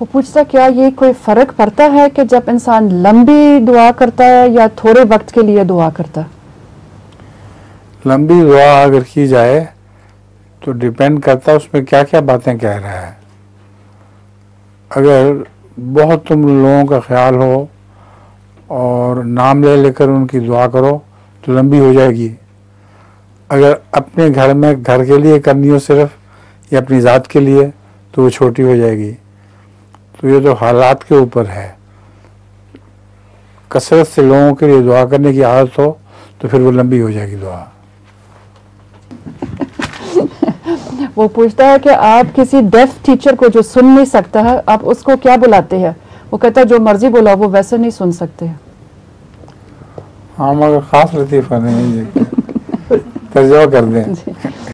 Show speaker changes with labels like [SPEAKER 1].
[SPEAKER 1] वो पूछता क्या ये कोई फ़र्क पड़ता है कि जब इंसान लंबी दुआ करता है या थोड़े वक्त के लिए दुआ करता है?
[SPEAKER 2] लंबी दुआ अगर की जाए तो डिपेंड करता है उसमें क्या क्या बातें कह रहा है। अगर बहुत तुम लोगों का ख्याल हो और नाम ले लेकर उनकी दुआ करो तो लंबी हो जाएगी। अगर अपने घर में घर के लिए करनी हो सिर्फ या अपनी ज़ात के लिए तो वो छोटी हो जाएगी। तो ये तो हालात के ऊपर है। कसरत से लोगों के लिए दुआ करने की आदत हो तो फिर वो लंबी हो जाएगी दुआ।
[SPEAKER 1] वो पूछता है कि आप किसी डेफ टीचर को जो सुन नहीं सकता है आप उसको क्या बुलाते हैं? वो कहता है जो मर्जी बोला वो वैसे नहीं सुन सकते।
[SPEAKER 2] हाँ मगर ख़ास लतीफ़ा नहीं है तर्जुमा कर दें।